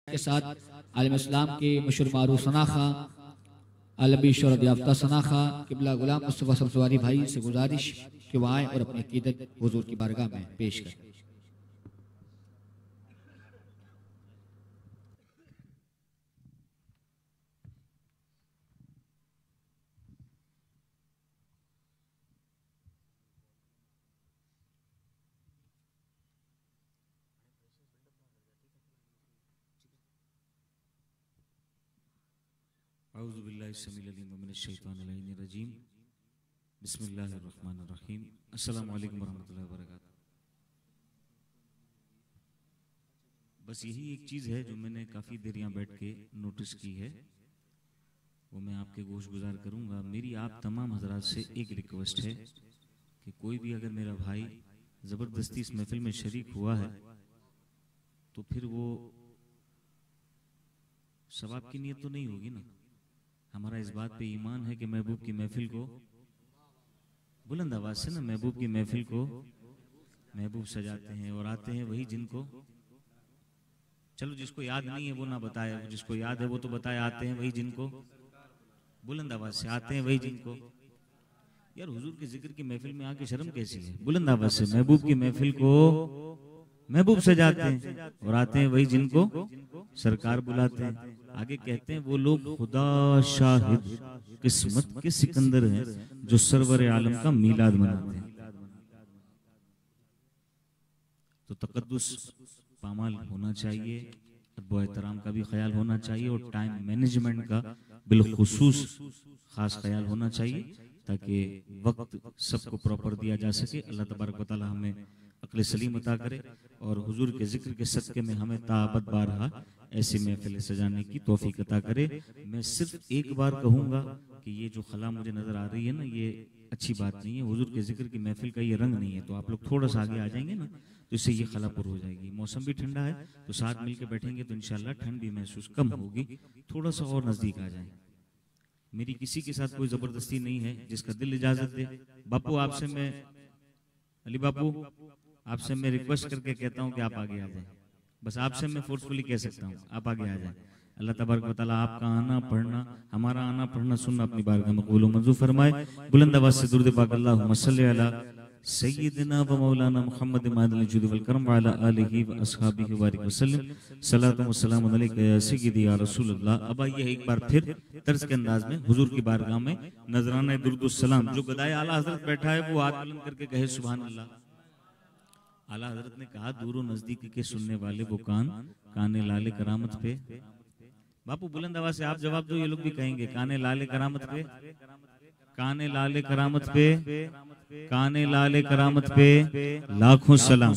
इसके साथ आलम इस्लाम के मशहूर मारूफ सना खां, आलमी शोहरत याफ्ता सना खां किबला गुलाम मुस्तफ़ा सब्ज़वारी भाई से गुजारिश कि वह आए और अपनी अकीदत हुजूर की बारगाह में पेश करें। औज़ु बिल्लाहि समील अलीम मिनश शैतानिर रजीम। बिस्मिल्लाहिर रहमानिर रहीम। अस्सलामु अलैकुम वरहमतुल्लाहि वबरकातुहू। बस यही एक चीज़ है जो मैंने काफ़ी देर यहाँ बैठ के नोटिस की है, वो मैं आपके गोश गुजार करूँगा। मेरी आप तमाम हजरात से एक रिक्वेस्ट है कि कोई भी अगर मेरा भाई ज़बरदस्ती इस महफिल में शरीक हुआ है तो फिर वो सवाब की नीयत तो नहीं होगी ना। हमारा इस बात पे ईमान है कि महबूब की महफिल को, बुलंद आवाज से ना, महबूब की महफिल को महबूब सजाते हैं और आते हैं वही जिनको, चलो जिसको याद नहीं है वो ना बताए, जिसको याद है वो तो बताए, आते हैं वही जिनको, बुलंद आवाज से आते हैं वही जिनको। यार हुजूर के जिक्र की महफिल में आके शर्म कैसी है। बुलंद आवाज से महबूब की महफिल को महबूब सजाते हैं और आते हैं वही जिनको सरकार बुलाते हैं। आगे कहते हैं वो लोग खुदा शाहिद किस्मत के सिकंदर हैं जो सरवर आलम का मीलाद मनाते हैं। तो तकद्दुस पामाल होना चाहिए, अदब एहतराम का भी ख्याल होना चाहिए और टाइम मैनेजमेंट का बिलखुसूस खास ख्याल होना चाहिए ताकि वक्त सबको प्रॉपर दिया जा सके। अल्लाह तबारक व तआला हमें अक्ल सलीम अता करे और हुजूर के जिक्र के सदके में हमें ताबत बारहा ऐसी महफिल सजाने की तौफीक अता करे। मैं सिर्फ एक बार कहूँगा कि ये जो खला मुझे नजर आ रही है ना, ये अच्छी बात नहीं है। हुजूर के जिक्र की महफिल का ये रंग नहीं है। तो आप लोग थोड़ा सा आगे आ जाएंगे ना तो इससे ये खला पुर हो जाएगी। मौसम भी ठंडा है तो साथ मिलकर बैठेंगे तो इंशाल्लाह ठंड भी महसूस कम होगी। थोड़ा सा और नजदीक आ जाए। मेरी किसी के साथ कोई जबरदस्ती नहीं है, जिसका दिल इजाजत दे। बापू आपसे मैं, अली बापू आपसे मैं रिक्वेस्ट करके कहता हूँ कि आप आगे आ जाए। बस आपसे मैं फोर्सफुली कह सकता हूँ आप आगे आ जाए। अल्लाह तबारक व तआला आपका आना पढ़ना, हमारा आना पढ़ना सुनना अपनी बारगाह में कबूल व मंजूर फरमाए। बुलंद आवाज से दुरूद पाक अल्लाहुम्मा सल्ली अला सय्यिदना व मौलाना मुहम्मद मादिल जुद वल करम व अला आलिहि व अस्हाबिहि व बारिक वसल्लम। सलातु व सलाम अलैका या सय्यिदी या रसूलल्लाह। अब आइए एक बार फिर तर्ज के अंदाज में हुजूर की बारगाह में नजराना दुरूद सलाम। जो गदाए आला हजरत बैठा है वो हाथ बुलंद करके कहे सुभान अल्लाह। आला हजरत ने कहा दूरों नजदीक के सुनने वाले वो काने लाले करामत पे। बापू बुलंद आवाज से आप जवाब दो, ये लोग भी कहेंगे काने लाले करामत पे, काने लाले करामत पे, काने लाले करामत पे लाखों सलाम।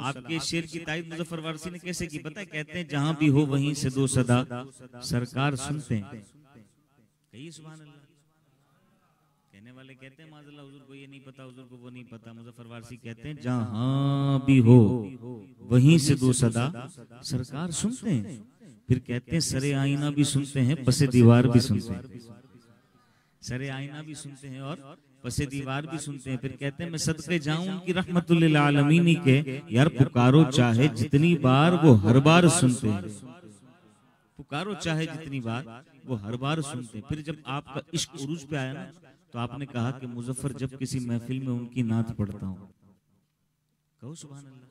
आपके शेर की तारीफ मुजफ्फर वारसी ने कैसे की पता है? कहते हैं जहां भी हो वहीं से दो सदा सरकार सुनते हैं। कहिए सुभान अल्लाह। कहने वाले कहते हैं माज़अल्लाह हुजूर को ये नहीं पता, हुजूर को वो नहीं पता। मुजफ्फर वारसी कहते हैं जहां भी हो वहीं से दो सदा सरकार सुनते हैं। फिर कहते हैं सरे आईना भी सुनते हैं, पसे दीवार भी सुनते हैं। सरे आईना भी सुनते हैं और पसे दीवार भी सुनते हैं। फिर कहते हैं मैं सदके जाऊं उनकी रहमतुल लिल आलमीन के, यार पुकारो चाहे जितनी बार वो हर बार सुनते हैं। पुकारो चाहे जितनी बार वो हर बार सुनते हैं। फिर जब आपका इश्क उरूज पे आया ना तो आपने कहा कि मुजफ्फर जब किसी महफिल में उनकी नात पढ़ता हूं, कहो सुभान अल्लाह।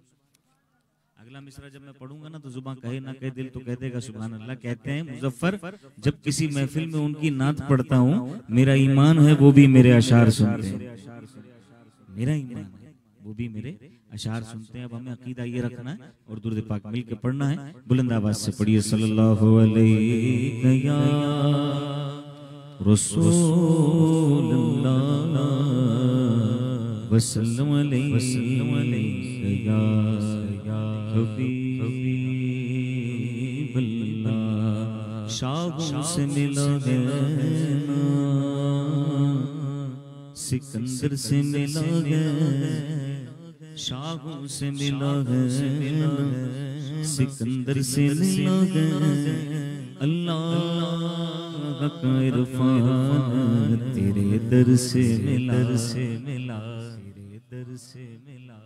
अगला मिसरा जब मैं पढ़ूंगा ना तो जुबान कहे ना कहे दिल तो कह देगा सुभान अल्लाह। कहते हैं मुजफ्फर जब किसी महफिल में उनकी नात पढ़ता हूँ, मेरा ईमान है वो भी मेरे अशार सुनते हैं। मेरा ईमान है वो भी मेरे अशार सुनते हैं। अब हमें अकीदा ये रखना है और दुरूद पाक मिल के पढ़ना है। बुलंद आवाज से पढ़िए सल्लल्लाहु अलैहि या रसूलल्लाह वसल्लम अलैहि या हबीबल्लाह। शाहों से मिला है ना, सिकंदर से मिला है, शाहों से मिला है ना, सिकंदर से मिला है। अल्लाह का इरफान तेरे दर से मिला, तेरे दर से मिला।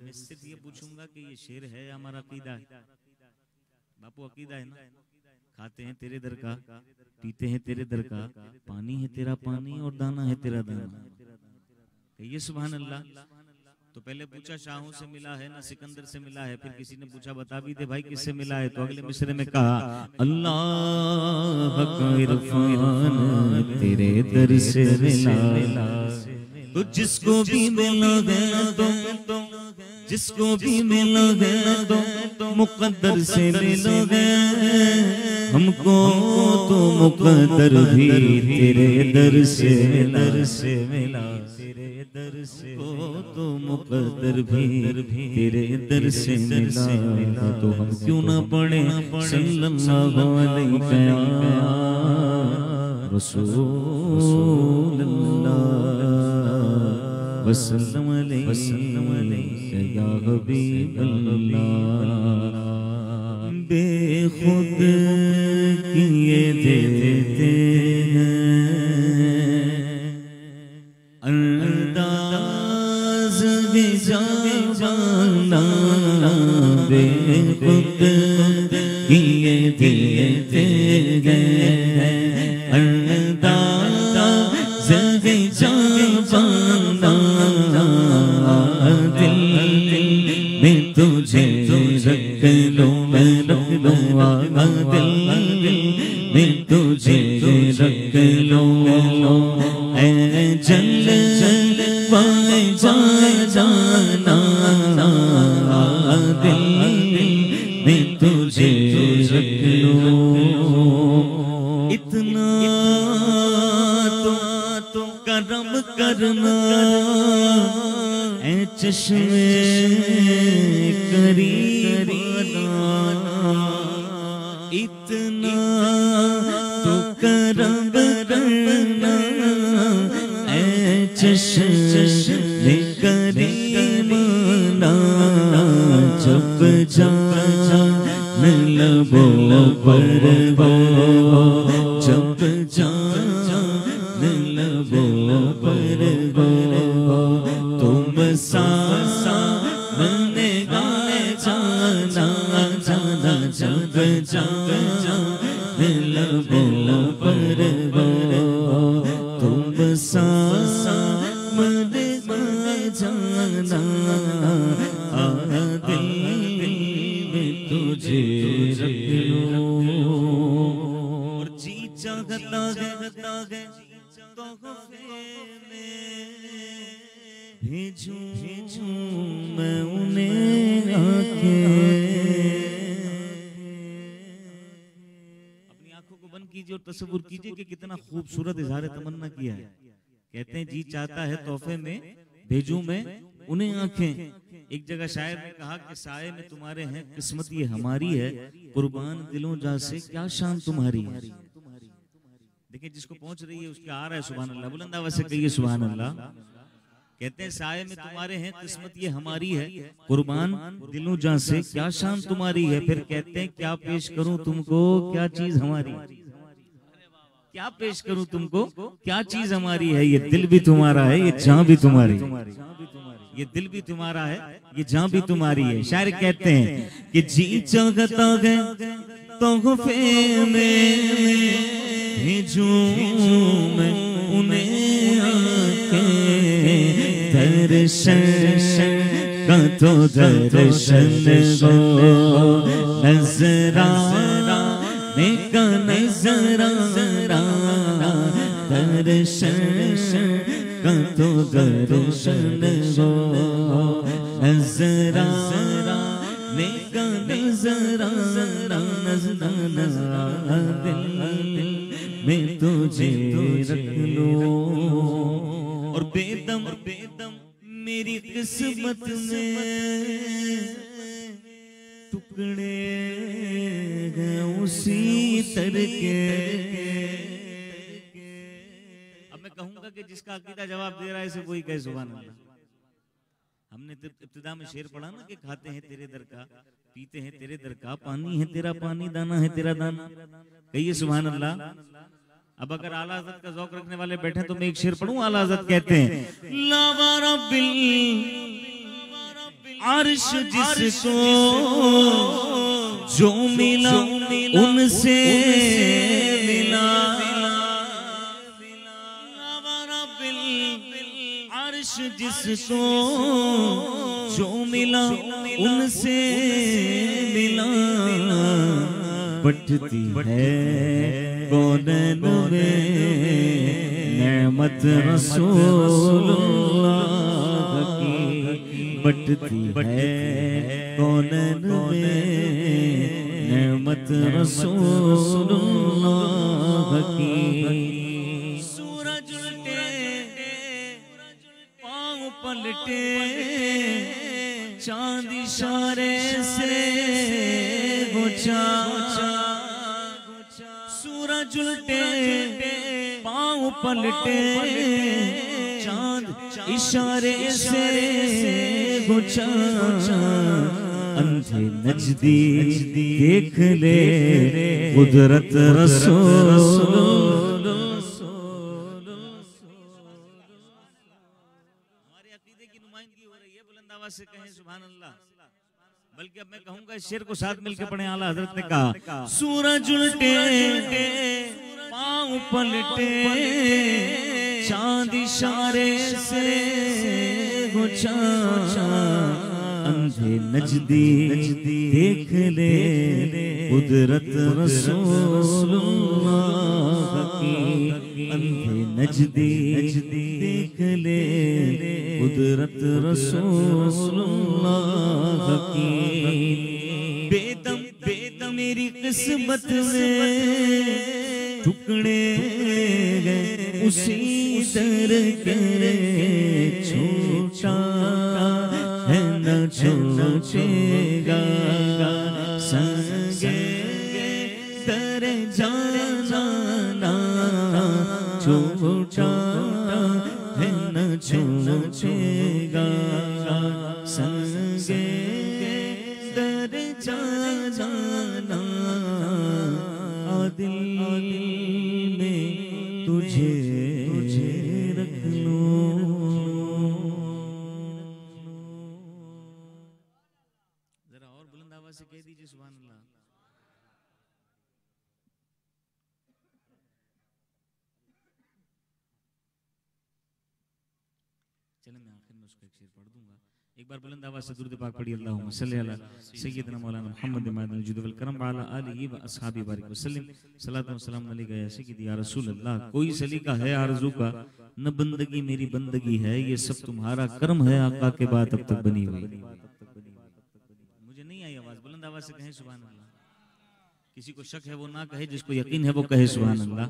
मैं सिर्फ ये पूछूंगा कि ये शेर है हमारा अकीदा है? बापू अकीदा है ना, खाते हैं तेरे दर का, पीते हैं तेरे दर का, पानी है तेरा पानी और दाना है तेरा दाना। कहिए सुभान अल्लाह। तो पहले पूछा शाहों से मिला है ना सिकंदर से मिला है, फिर किसी ने पूछा बता भी दे भाई किससे मिला है, तो अगले मिसरे में कहा अल्लाह का इरफान तेरे दर से मिला। तो जिसको भी मिला गया तो जिसको भी मिला गया तो मुकद्दर से मिला गया, हमको तो मुकद्दर भी तेरे दर से मिला। तेरे दर से तो मुकद्दर भी तेरे दर से मिला। तो हम क्यों ना पढ़े सल्लल्लाहु अलैहि वसल्लम या हबीबल्लाह। बेखुद किए देते अंदाज बेजाना, बेखुद किए देते अंदाज बेजाना, दिल में तुझे रख लो मैं रख लो, दिल में तुझे रख लो ऐ जलवाए जाना, दिल में तुझे रख लो। इतना तो करम करना ऐ चश्मे करीबाना, इतना तो करम करना ऐ चश्मे करीबाना, जब जान लबों पर वो, जब जान लबों पर वो, तुम सामने गाए जाना जाना, जब जान लबों पर वो, तुम सामने गाए जाना, दिल में तुझे रख लो। और जी चाहता है भेजूं मैं उन्हें आके। अपनी आंखों को बंद कीजिए और तसव्वुर कीजिए कि कितना खूबसूरत इज़हार तमन्ना किया है। कहते हैं जी चाहता है तोहफे में भेजूं मैं उन्हें आंखें। एक जगह शायर ने कहा कि साए में तुम्हारे हैं किस्मत ये हमारी है, कुर्बान दिलों जा से क्या शान तुम्हारी है। देखिए जिसको पहुंच रही है उसके आ रहा है सुभान अल्लाह, बुलंद आवाज से कहिए सुभान अल्लाह। कहते हैं साए में तुम्हारे हैं किस्मत ये हमारी है, कुर्बान दिलों जा से क्या शान तुम्हारी है। फिर कहते हैं क्या पेश करूं तुमको क्या चीज हमारी, क्या पेश करूं तुमको क्या चीज हमारी है। ये दिल भी तुम्हारा है, ये जान भी तुम्हारी, ये दिल भी तुम्हारा है, ये जान भी तुम्हारी है। शायर कहते हैं कि जी चाहता है तोहफे में भेजूं मैं उन्हें आके, दर्शन का तो दर्शन गो, नजराने का नजराना, दर्शन का तो दर्शन गो, नजराने का नजराना, नजराना दिल में तुझे रख लो। और बेदम मेरी किस्मत में टुकड़े हैं उसी तरह के। अब मैं कहूंगा कि जिसका अकीदा जवाब दे रहा है इसे वही कहे सुभान अल्लाह। हमने तो इब्तिदा में शेर पढ़ा ना कि खाते हैं तेरे दर का, पीते हैं तेरे दर का, पानी है तेरा पानी, दाना है तेरा दाना। कहिए सुभान अल्लाह। अब अगर आला हज़रत का ज़ौक़ रखने वाले बैठे तो मैं एक शेर पढ़ूं। आला हज़रत कहते हैं लावा रब्बिल अर्श जिसको जो मिला उनसे मिला, अर्श जिसको जो मिला उनसे मिला, बढ़ती है कौनैन में नेमत रसूलुल्लाह की, बढ़ती है कौनैन में नेमत रसूलुल्लाह की। सूरज उल्टे पाँव पलटे, चांद इशारे से गुचा, सूरज उल्टे पाँव पलटे, चांद इशारे से गुचा, अंधे नजदी देख ले कुदरत रसूल। हमारे अकीदे की नुमाइंदगी हो रही है, बुलंद आवाज से कहें सुभान अल्लाह। बल्कि अब मैं कहूंगा इस शेर को साथ मिलकर पढ़ें। आला हजरत ने कहा, सूरज उल्टे पाँव पलटे, चांद इशारे से गुचा, अंधे नजदी देख ले कुदरत रसूलुल्लाह की, अंधे नजदी देख ले कुदरत रसूलुल्लाह की। बेदम बेदम मेरी किस्मत में टुकड़े गए उसी दर के, छूटा है न छूटेगा संगे दर जाना, छूटा है न छूटेगा संगे दर जाना, दिल में तुझे रख लूं। जरा और बुलंद आवाज से कह दीजिए सुभान अल्लाह। चलें मैं आखिर में उसका एक शेर पढ़ दूंगा। एक बार बुलंद आवाज से दुरूद पाक पढ़िए। अल्लाहुम्मा सल्ली अला सय्यिदना मौलाना मुहम्मद मादिल जुद वल करम वाला आलिहि व अस्हाबी बारिक वसल्लम, सलातु व सलाम अलैका या सय्यिदी या रसूल अल्लाह। कोई सलीका है आरज़ू का न बंदगी मेरी बंदगी है, ये सब तुम्हारा कर्म है आका के बाद अब तक बनी हुई। मुझे नहीं आई आवाज, बुलंद आवाज से कहें सुभान अल्लाह। किसी को शक है वो ना कहे, जिसको यकीन है वो कहे सुभान अल्लाह।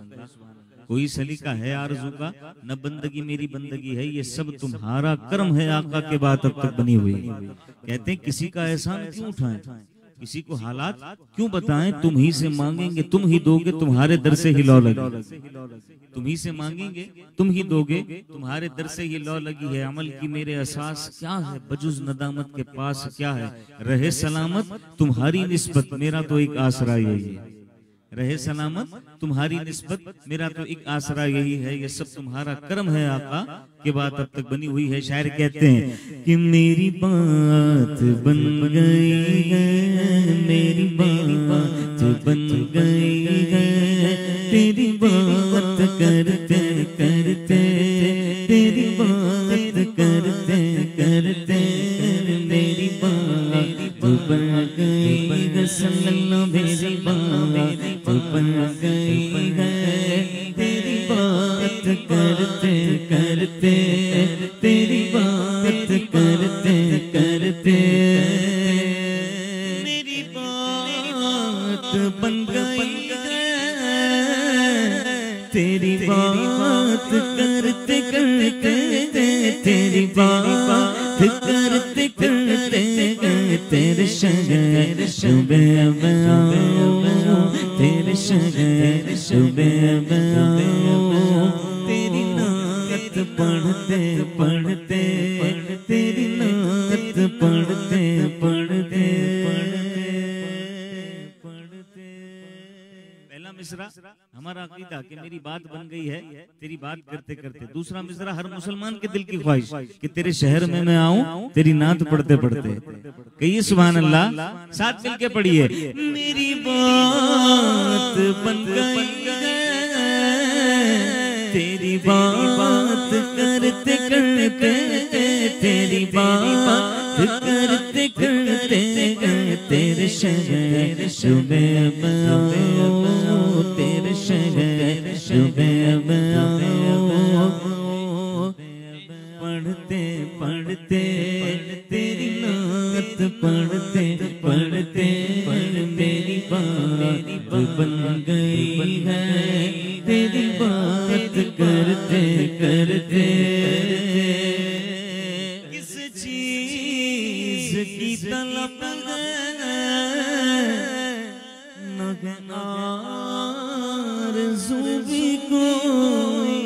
कोई सलीका है आरज़ू का न बंदगी मेरी बंदगी है, ये सब तुम्हारा कर्म है आका के बाद अब तक बनी हुई। कहते हैं किसी का एहसान क्यों उठाएं, किसी को हालात क्यों बताएं, तुम ही से मांगेंगे तुम ही दोगे, तुम्हारे दर से ही लौ लगी। तुम ही से मांगेंगे तुम ही दोगे, तुम्हारे दर से ही लौ लगी है। अमल की मेरे एहसास क्या है, बजुज नदामत के पास क्या है, रहे सलामत तुम्हारी निस्बत मेरा तो एक आसरा यही है, रहे सलामत तुम्हारी निस्बत मेरा तो एक आसरा यही है, ये सब तुम्हारा कर्म है आका के बाद अब तक बनी हुई है। शायर कहते हैं कि मेरी बात बन गई है, मेरी बात बन गई है, तेरी बात करते करते, तेरी बात करते करते मेरी बात बन गई है, सल्लल्लाहु मेरी बात बन गई है, तेरी बात करते करते, तेरी बात करते करते मेरी बात बन गई है, तेरी बात करते करते, तेरी बात करते करते, तेरे शहर सुबह तेरे शहर सुबह तेरी नात पढ़ते पढ़ते, तेरी नात पढ़ते पढ़ते पढ़ते। पहला मिसरा हमारा अकीदा कि मेरी बात बन गई है तेरी बात करते करते। दूसरा मिसरा हर मुसलमान के दिल की ख्वाहिश कि तेरे शहर में मैं आऊं तेरी नात पढ़ते पढ़ते। कहिए सुभान अल्लाह, साथ मिलके पढ़िए। मेरी बात बन गई तेरी बात करते करते, तेरी बात करते करते तेरे शहर में तेरे शहर में पढ़ते पढ़ते तेरी नात पढ़ते पढ़ते मेरी बात बन गई है तेरी बात करते करते। किस चीज की तलब न आरज़ू भी कोई।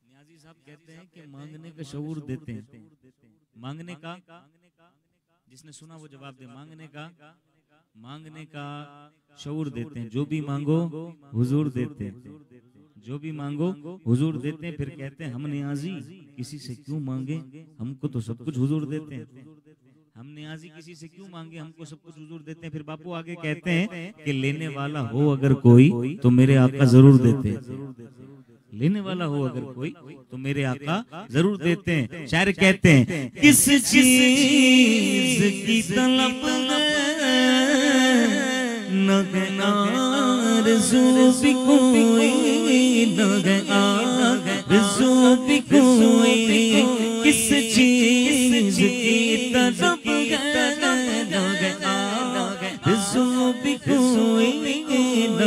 नियाज़ी साहब कहते हैं कि मांगने का शऊर देते हैं। मांगने का, जिसने सुना वो जवाब दे। मांगने का शऊर देते हैं। जो भी मांगो हुजूर देते हैं, जो भी मांगो हुजूर देते हैं। फिर कहते हैं हम नियाज़ी किसी से क्यों मांगे, हमको तो सब कुछ हुजूर देते हैं। हम नियाज़ी किसी से क्यों मांगे, हमको सब कुछ हुजूर देते हैं। फिर बापू आगे कहते हैं कि लेने वाला हो अगर कोई तो मेरे आका जरूर देते हैं। लेने वाला हो अगर कोई तो मेरे आका जरूर देते हैं। शायर कहते हैं किस चीज की तलब न आरज़ू भी कोई, न आरज़ू भी कोई। किस चीज की तलब न आरज़ू भी कोई, न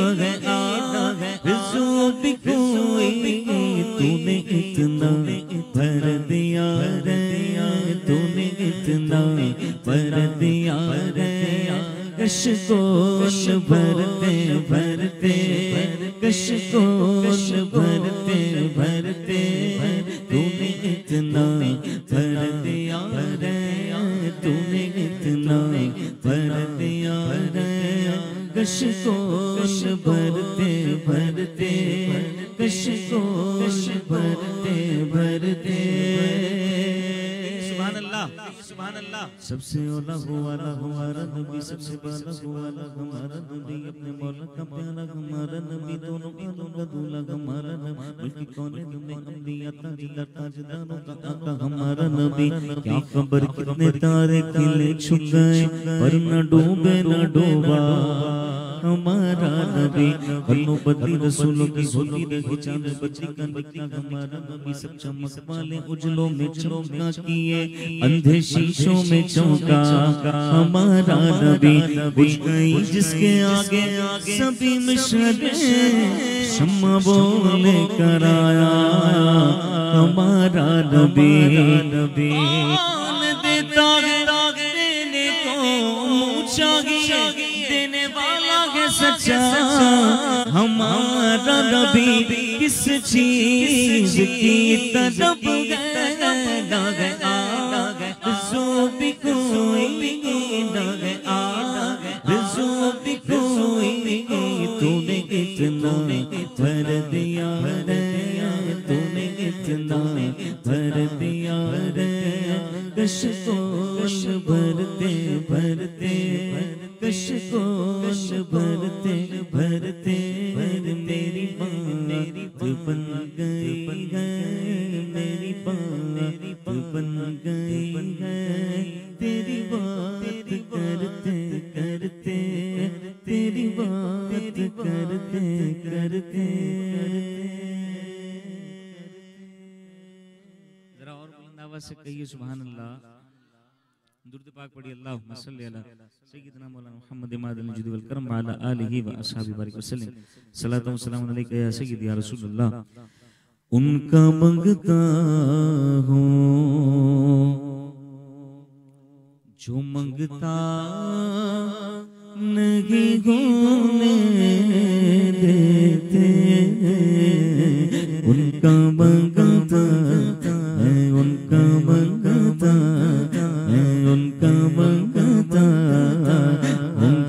आरज़ू भी कोई। तूने इतना भर दिया रे, तूने इतना भर दिया रे। कशकोश भरते भरते, कशकोश भरते भरते तूने इतना भर दिया रे, तूने इतना भर दिया रे। कशकोश भरते भरते, कशकोश भरते भरते। सुभान अल्लाह, सुभान अल्लाह। सबसे औला वाला हमारा नबी, सबसे बाला वाला हमारा नबी। अपने मौला का प्यारा हमारा नबी, दोनों आलम का दूल्हा हमारा नबी। बल्कि कौने में अंबिया ताजदार ताजदारों का आका हमारा नबी। क्या खबर कितने तारे खिले छुप गए पर न डूबे न डूबा हमारा नबी। बन्नो बदली रसूलों की होती रही चांद बच्ची का निकला हमारा नबी। सब चमक वाले उजलों में चमका किए, अंधे शीशों में चौंका हमारा नबी। बुझ गई जिसके आगे सभी मिश्रे, शम्मा बोले कराया हमारा नबी। देता देने को मुँह चाहिए, देने वाला है सच्चा हमारा नबी। किस चीज की तलब आरज़ू भी कोई, आरज़ू भी कोई। तूने इतना भर दिया रे, तूने इतना भर दिया रे। कशकोश भरते भरते, कशकोश भरते भरते मेरी बात बन गई है, मेरी बात बन गई है। तेरी बात करते करते, तेरी बात करते करते। जरा और बुलंद आवाज से कहिए सुभान अल्लाह। दुरूद पाक पढ़िए। अल्लाहुम्मा सल्ली अला सय्यिदिना मौलाना मुहम्मद इमादुल जुद वल करम अला आलिहि व अस्हाबि बारिक वसल्लम। सलातु व सलाम अलैका या सय्यिदी या रसूलल्लाह। उनका मंगता हूँ जो मंगता नहीं होने देते। उनका मंगता है, उनका मंगता है, उनका मंगता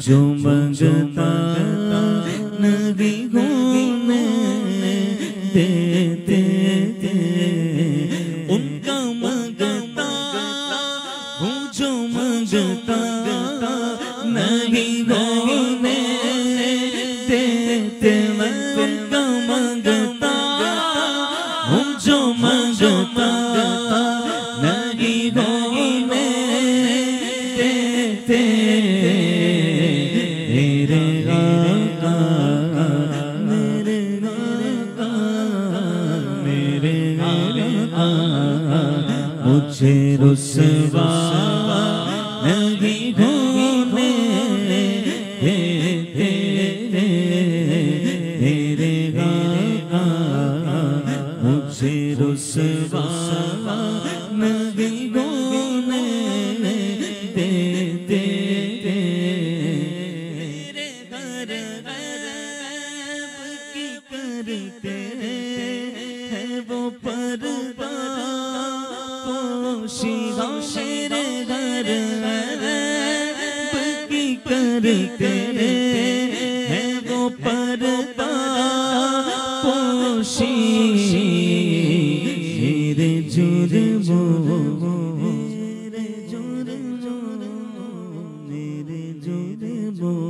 जो मंगता नहीं होने देते उनका मंगता हूँ, जो मंगता नहीं होने देते मैं उनका मंगता हूँ, जो मंगता नहीं होने देते मेरे आका मेरे आका मेरे आका मुझे रुसवा नहीं होने देते मेरे आका मुझे रुसवा नहीं होने देते मेरे घर गैब की करते हैं वो पर्दा पोशी मेरे घर गैब की करते हैं वो पर्दा पोशी मेरे जुर्मों मेरे जुर्मों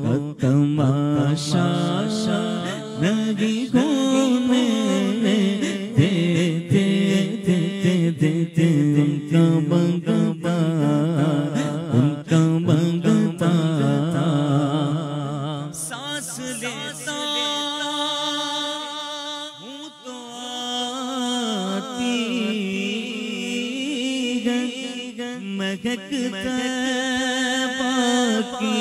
का तमाशा नहीं होने देते उनका मंगता सांस लेता हूँ तो आती महकता बाकी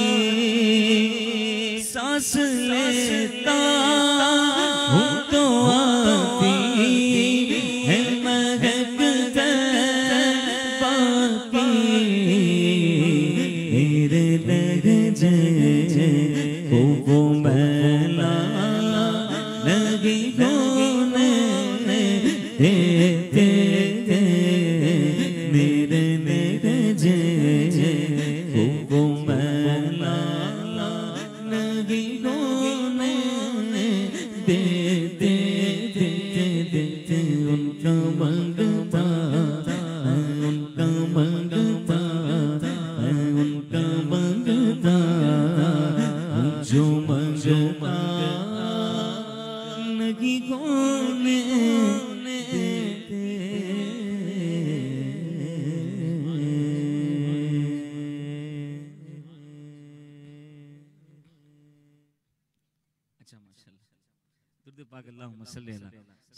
सांस लेता हूँ तो आती है महकता बाकी मेरे लहजे को वो मैला नहीं होने देते मेरे लहजे को वो मैला नहीं होने देते उनका मंगता उनका मंगता उनका मंगता जो मंगता नहीं होने देते अच्छा माशाअल्लाह दुरूद पाक अल्लाहुम्मा सल्ली अला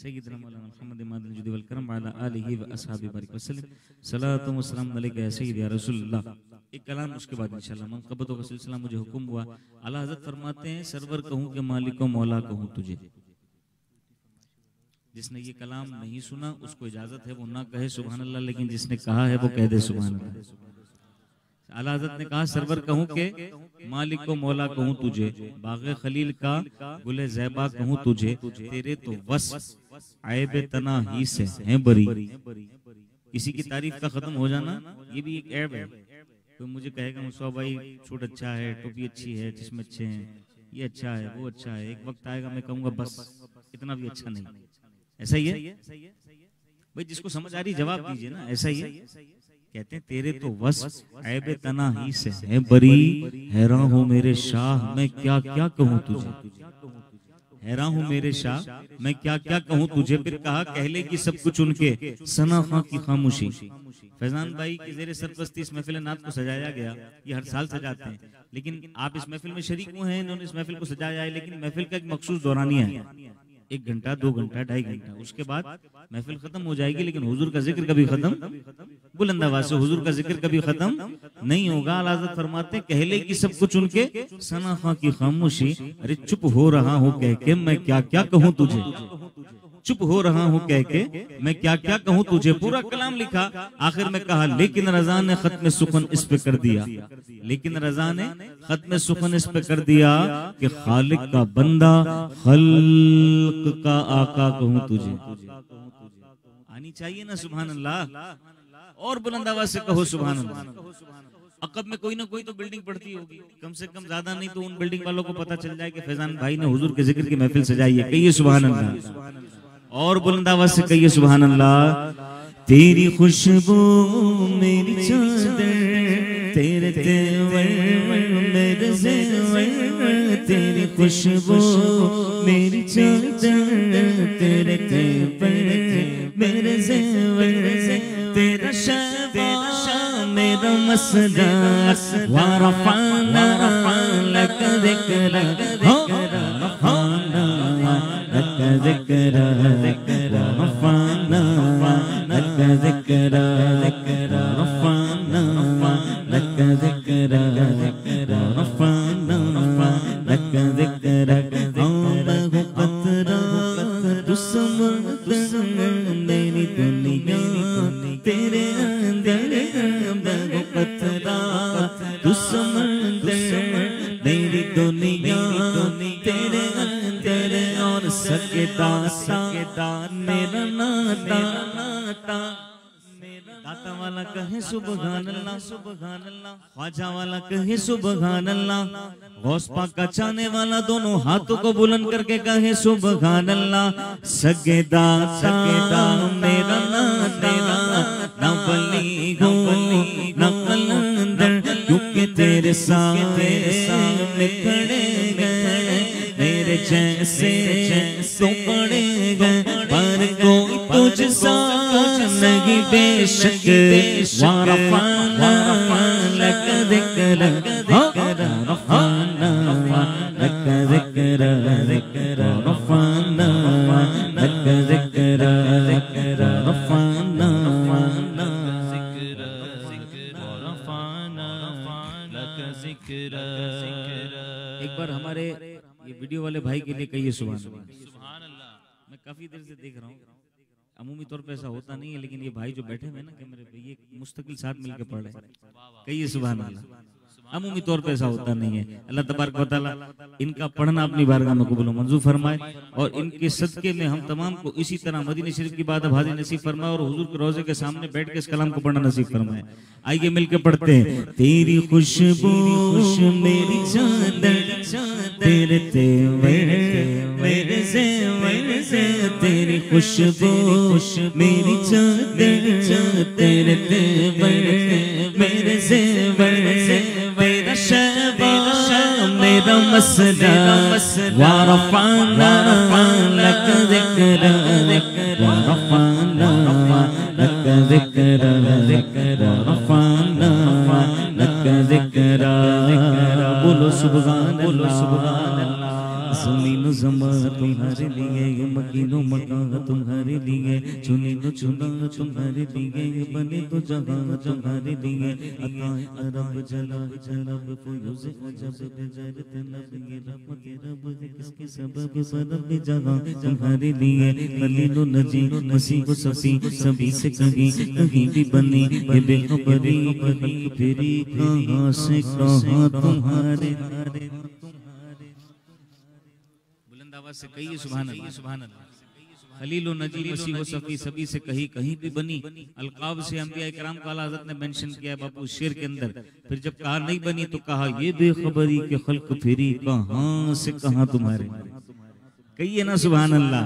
सय्यिदिना मौलाना मुहम्मद मादन जुदी वल करम वाला आलिहि व अस्हाबि बारिक वसल्लम सलातु व सलाम अलैका या सय्यिदी या रसूलुल्लाह। एक कलाम उसके बाद इंशाअल्लाह मनक़बतों का सिलसिला मुझे हुक्म हुआ। आला हज़रत फरमाते हैं सरवर कहूँ के मालिक व मौला कहूँ तुझे। जिसने ये कलाम नहीं सुना उसको इजाजत है वो ना कहे सुभान अल्लाह, लेकिन जिसने कहा है वो कह दे सुभान अल्लाह। आला हज़रत ने कहा सरवर कहूँ के मालिक को मौला कहूँ तुझे, बाग़े खलील का गुले ज़ैबा कहूँ तुझे, तेरे तो वस ऐब तना ही से हैं बरी। किसी की तारीफ का खत्म हो जाना ये भी एक ऐब है। तो मुझे कहेगा मुस्वा भाई सूट अच्छा है, टोपी अच्छी है, चश्मे अच्छे हैं, ये अच्छा है, वो अच्छा है, एक वक्त आएगा मैं कहूँगा बस इतना भी अच्छा नहीं। ऐसा ही है भाई, जिसको समझ आ रही जवाब दीजिए ना, ऐसा ही है। कहते हैं तेरे तो वस ऐब तना ही से है बरी, हैरान हूँ मेरे शाह मैं क्या क्या कहूँ तुझे, हैरान हूँ मेरे शाह मैं क्या क्या कहूँ तुझे। फिर कहा कहले की सब कुछ उनके सना खां की खामोशी। फैजान भाई की जेर सरपरस्ती इस महफिल नात को सजाया गया, ये हर साल सजाते हैं, लेकिन आप इस महफिल में शरीक हुए हैं, इन्होंने इस महफिल को सजाया है, लेकिन महफिल का एक मखसूस दौरानिया है, 1 घंटा 2 घंटा 2.5 घंटा, उसके बाद महफिल खत्म हो जाएगी, लेकिन हुजूर का जिक्र कभी खत्म, बुलंद आवाज से हुजूर का जिक्र कभी खत्म नहीं होगा। आला हज़रत फरमाते कहले की सब कुछ उनके सना खां की खामोशी। अरे चुप हो रहा हूँ कह के मैं क्या क्या कहूँ तुझे, चुप हो रहा हूँ कह के मैं क्या क्या कहूँ तुझे। पूरा कलाम लिखा, आखिर में कहा लेकिन रज़ा ने खत्म सुखन इस पे कर दिया, लेकिन रज़ा ने खत्म सुखन इस पे कर दिया कि खालिक का बंदा खल्क का आका कहूँ तुझे। आनी चाहिए ना सुभान अल्लाह, और बुलंद आवाज से कहो सुभान अल्लाह। अकब में कोई ना कोई तो बिल्डिंग पड़ती होगी, कम से कम ज्यादा नहीं तो उन बिल्डिंग वालों को पता चल जाए कि फैजान भाई ने हुजूर के जिक्र की महफिल सजाई है। कहिए सुभान अल्लाह और बुलंद आवाज से कहिए सुभान अल्लाह। तेरी खुशबू मेरी चादर, तेरे तेवर मेरे ज़ेवर, तेरी खुशबू मेरी चादर, तेरे तेवर मेरे ज़ेवर, तेरा शबा मेरा मसदा, वारफाना लक ज़िक्रा, वारफाना लक ज़िक्रा, वारफाना लक ज़िक्रा, वारफाना लक ज़िक्रा, वारफाना लक ज़िक्रा। आमहु क़तरा तू समंदर मेरी दुनिया तेरे अंदर, आमहु क़तरा तू समंदर मेरी दुनिया तेरे अंदर, और सकेदा मेरा नाता, दाता वाला कहे सुबहान अल्लाह, सुबहान अल्लाह, ख्वाजा वाला कहे सुबहान अल्लाह, गौस पाक का चाहने वाला दोनों हाथों को बुलंद करके कहे सुबहान अल्लाह। सगेदा मेरा नाता, ना वली हो ना कलंदर, क्योंकि तेरे सामने खड़े गए मेरे जैसे तो पड़े गए, पर कोई तुझसा नहीं बेशक, वारफाना लक ज़िक्रा, वारफाना लक ज़िक्रा, वारफाना लक ज़िक्रा, वारफाना एक बार हमारे ये वीडियो वाले भाई के लिए कहिए सुभान अल्लाह। मैं काफी देर से देख रहा हूँ, अमूमी तौर पे ऐसा होता नहीं है, लेकिन ये भाई जो बैठे हुए ना कैमरे पे, ये मुस्तकिल साथ मिलकर पढ़ रहे हैं। कहिए सुभान अल्लाह। अमूमी तौर पे ऐसा होता नहीं है। अल्लाह तबारक व तआला इनका पढ़ना अपनी बारगाह में कबूल मंजूर फरमाए, और इनके सदके में हम तमाम को इसी तरह मदीने शरीफ की बात हाजिर नसीब फरमाए, और हुजूर के रोजे के सामने बैठ के इस कलाम को पढ़ना नसीब फरमाए। आइए मिलकर पढ़ते हैं। तेरी खुशबू मेरी चादर, तेरे तेवर मेरे ज़ेवर, तेरी खुशबू मेरी चादर, तेरे तेवर मेरे ज़ेवर, तेरा शबा मेरा मसदा, वारफाना लक ज़िक्रा, वारफाना लक ज़िक्रा, वारफाना लक ज़िक्रा। बोलो सुभान अल्लाह। ज़मीनो ज़मा तुम्हारे लिए, ये मकीनो मकान तुम्हारे लिए, चुनी तो चुना तुम्हारे लिए, ये बने तो जहां तुम्हारे लिए। अताए अरब जला जलब फयूज़ अजब बेजर तलब, ये रहमत रब है किसके सबब सरब जहां तुम्हारे लिए। खलीलो नजी मसीह को सफी सभी से कहीं भी बनी, ये बेखबरी खल्क फेरी कहां से कहां तुम्हारे। से कहिए सुभान अल्लाह, सुभान अल्लाह। खलीलो नजी मसीह व सफी सभी से कहीं भी बनी। अलकाब से अंबिया इकराम को आला हज़रत ने मेंशन किया है बापू शेर के अंदर। फिर जब कहा नहीं बनी तो कहा ये बेखबरी के खल्क फिरी कहां से कहां तुम्हारे। कहिए ना सुभान अल्लाह।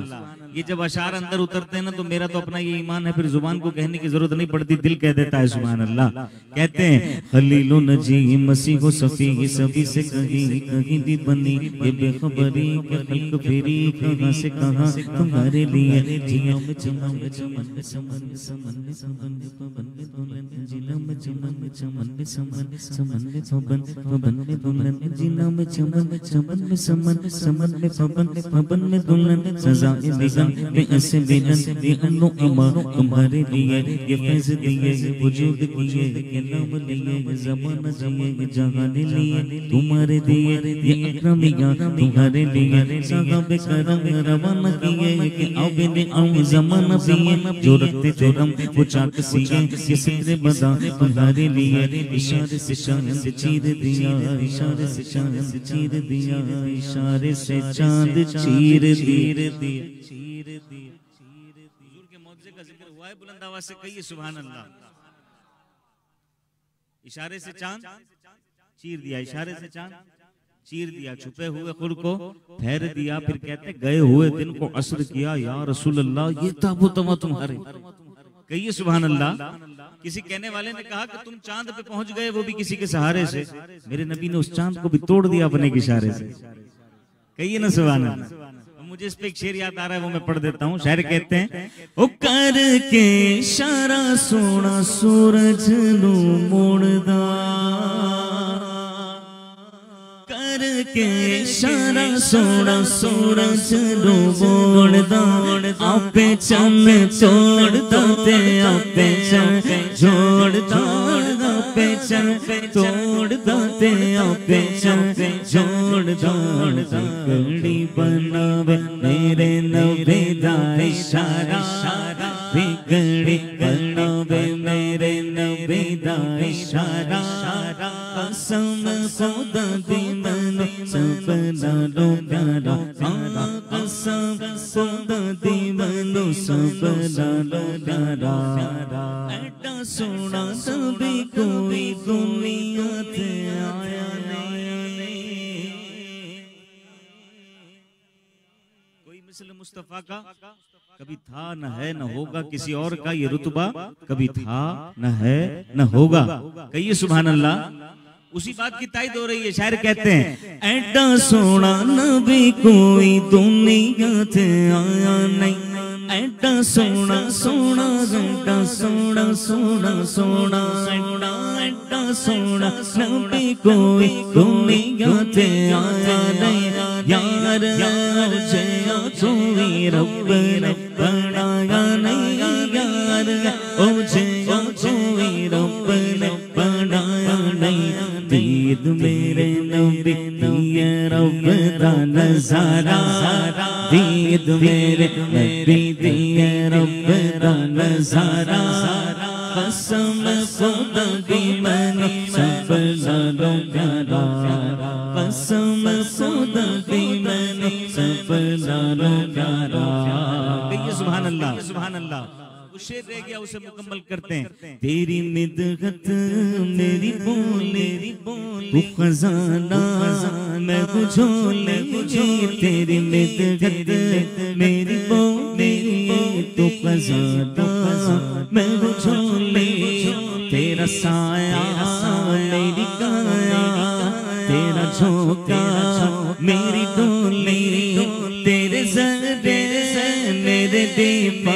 ये जब अशार अंदर उतरते हैं ना, तो मेरा तो अपना ये ईमान है, फिर जुबान को कहने की जरूरत नहीं पड़ती, दिल कह देता है सुभान अल्लाह। कहते हैं खलीलो नजी मसीह को सफी सभी से कहीं भी बनी, ये बेखबरी के खल्क फेरी कहां से कहां तुम्हारे लिए। जिया में चमन में चमन में समन में समन में समन में पवन में दुल्हन, जिना में चमन में चमन में समन समन में पवन पवन में दुल्हन, जिना में चमन में चमन में समन समन में पवन पवन में दुल्हन। सजा निगम में ऐसे बेलन ये अनो अमा तुम्हारे लिए, ये फैज़ दिए ये वजूद किए, ये नाम लिए ये ज़माना जिए, ये जहान लिए तुम्हारे दिए, ये अकरमियां तुम्हारे लिए। साहब करम रवाना किए कि आवे ने आऊं ज़माना पिए, जो रखते जो रम वो चाक सिए, ये सिरे बदा तुम्हारे लिए। इशारे से चांद चीर दिया, इशारे से चांद चीर दिया, इशारे से चांद चीर दिया। हुजूर के मौजज़े का जिक्र हुआ है, बुलंद आवाज से कहिए सुभान अल्लाह। इशारे से चांद चीर दिया, इशारे से चांद चीर दिया, छुपे हुए खुद को फेर दिया। फिर कहते गए हुए दिन को असर किया, या रसूल अल्लाह ये ताबूतमा तुम्हारे। कहिए सुभान अल्लाह। किसी कहने वाले ने कहा कि तुम चांद पे पहुंच गए, वो भी किसी के सहारे से। मेरे नबी ने उस चांद को भी तोड़ दिया अपने के इशारे से। कहिए ना सुभान अल्लाह। मुझे इस पे एक शेर याद आ रहा है, वो मैं पढ़ देता हूँ। शायर कहते हैं, ओ करके इशारा सोना सूरज नू मोड़दा, करके इशारा सोना सूरज नू मोड़दा, आपे चम तोड़दा ते आपे चम जोड़दा, आपे चम तोड़दा ते आपे चम जोड़दा, बिगड़ी बनावे मेरे नबी दा इशारा, बिगड़ी बनावे मेरे नबी दा इशारा, कसम खुदा दी मैनू सब नालों प्यारा, कसम खुदा दी मैनू सब नालों प्यारा, ऐडा सोना नबी कोई दुनिया ते आया नहीं। कोई मिसल मुस्तफा का कभी था न है न होगा, किसी और का ये रुतबा कभी था न है न होगा। कहिए सुभान अल्लाह। उसी बात की तायद हो रही है। शायर कहते हैं, ऐडा सोना नबी कोई दुनिया ते आया नहीं, ऐडा सोना सोना, ऐडा सोना सोना सोना, ऐडा सोना नबी कोई दुनिया ते आया नहीं। यार यार जया तोई रब ने बनाया नहीं, यार ओ जया तोई रब ने बनाया नहीं। दीद मेरे नबी दिए रब दा नजारा, दीद मेरे नबी दिए रब दा नजारा, कसम खुदा दी मैनू सब नालों प्यारा, कसम खुदा दी मैनू सब नालों प्यारा। सुभान अल्लाह सुभान अल्लाह। शेर रह गया, उसे मुकम्मल करते हैं। तेरी मिदगत मेरी बोले तू खजाना मैं बुझोले, तेरी मिदगत मेरी बोले तू खजाना मैं बुझोले, तेरा साया मेरी काया, तेरा झोंका मेरी डोली, तेरे ज़र्रे मेरे दीपा,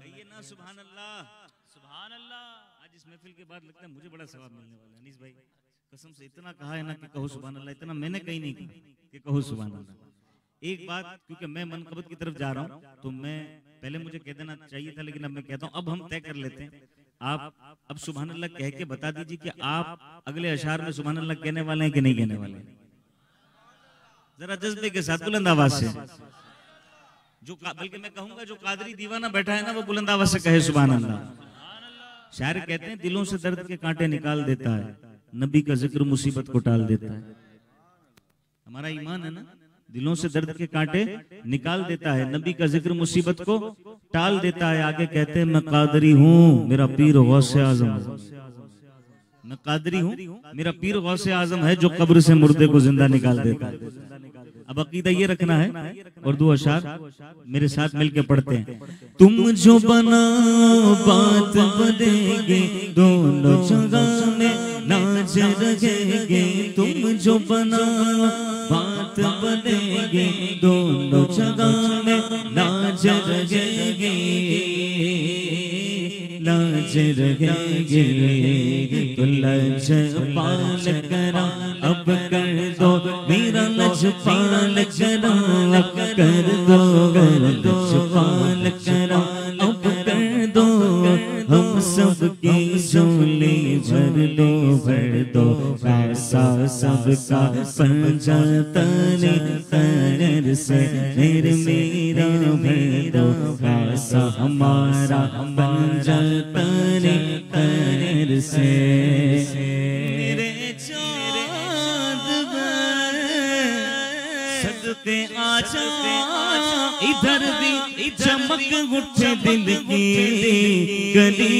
कहिए ना सुभान अल्लाह सुभान अल्लाह। आज इस महफिल के बाद लगता है मुझे बड़ा सवाब मिलने वाला है। अनीस भाई कसम से इतना कहा है ना कि कहो सुभान अल्लाह, इतना मैंने कहीं नहीं कहा कि कहो सुभान अल्लाह। एक बात, क्योंकि मैं मनकबत की तरफ जा रहा हूँ, तो मैं पहले मुझे कह देना चाहिए था, लेकिन अब मैं कहता हूँ, अब हम तय कर लेते हैं। आप अब सुभान अल्लाह कह के बता दीजिए कि आप अगले अशार में सुभान अल्लाह कहने वाले हैं कि नहीं कहने वाले। जरा जज्बे के साथ बुलंद आवाज से, जो बल्कि मैं कहूंगा जो कादरी दीवाना बैठा है ना, वो बुलंद आवाज से कहे सुभान अल्लाह। शायर कहते हैं, दिलों से दर्द के कांटे निकाल देता है, नबी का जिक्र मुसीबत को टाल देता है। हमारा ईमान है ना, दिलों से दर्द के कांटे निकाल देता है, नबी का जिक्र मुसीबत को टाल देता है। आगे कहते हैं, मैं कादरी हूँ मेरा पीर गौसे आजम, मैं कादरी हूँ मेरा पीर गौसे आजम है, जो कब्र से मुर्दे को जिंदा निकाल देता है। अब अकीदा ये रखना है, और दो अशार मेरे साथ मिलके पढ़ते हैं। तुम जो बनाओ बात बनेगी, दोनों जगह में नाच रहेंगे। तुम जो बनाओ बात बनेगी, दोनों जगह में नाच रहेंगे, नाच रहेंगे। तो लज पाल करा अब कर दो मेरा लज पाल करा, अब कर दो लज पाल करा, अब कर दो। हम सबकी झोली भर लो, भर दो ऐसा सबका पंजतन पैर से मेरे मेरा भेदो ऐसा हमारा पंजतन पैर से मेरे चाँद सदके आजा इधर भी चमक उठे दिल की गली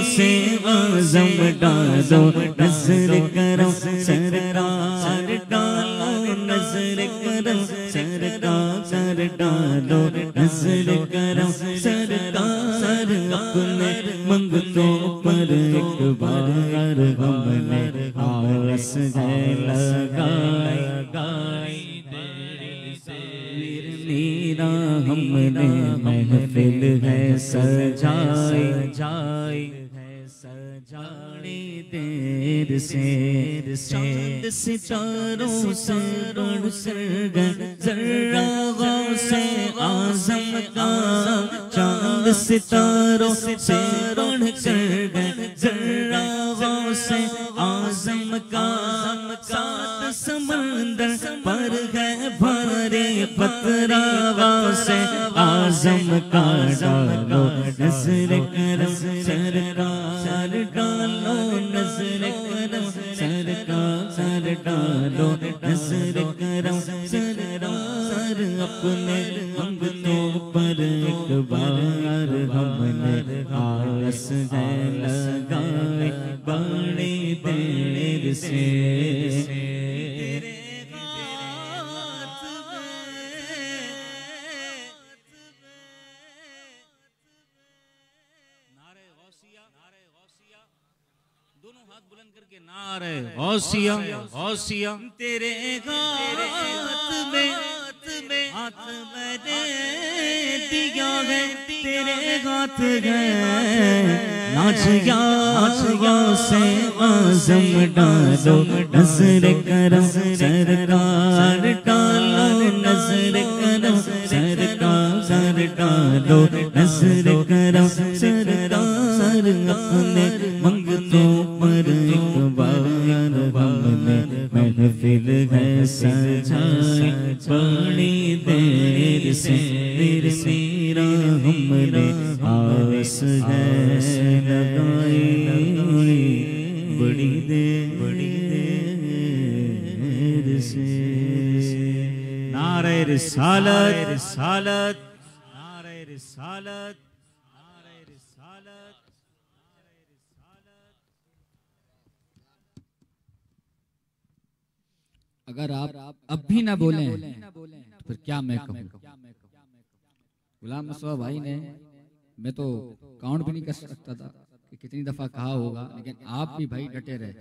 से आज़म डालो नजर करो सरकार डालो नजर करो सरकार डालो नजर करो सरकार अपने मंगतों पर एक बार हमने आस है लगाई मेरा हमने महफिल है सजाई सजाने देर से चांद सितारों से बढ़ गए जरा गौसे आज़म का चांद सितारों से बढ़ गए जरा गौसे आज़म का सात समंदर पर है भारे पतरावा से आज़म का डालो नजर करो सरकार डालो नजर करो सरकार डालो नजर करो सरकार अपने मंगतों पर एक बार हमने आस है लगाए बड़ी देर से दोनों हाथ बुलंद करके नारे गौसिया गौसिया तेरे हाथ मैंने दिया है तेरे हाथ गए नाचिया से आज़म डालो नजर करो सरकार डालो नजर करो सरकार डालो नजर करो सरकार अपने मंगतों पर एक बार हमने महफिल है सजाई बड़ी देर से मेरा हमने आस है लगाई बड़ी देर से नारे रिसालत रिसालत नारे रिसालत नारे रिसालत अगर आप अब भी ना बोले तो फिर क्या मैं कहूँ। गुलाम मुस्तफा भाई ने, मैं तो काउंट भी नहीं कर सकता था कि कितनी दफा कहा होगा, लेकिन आप भी भाई डटे रहे।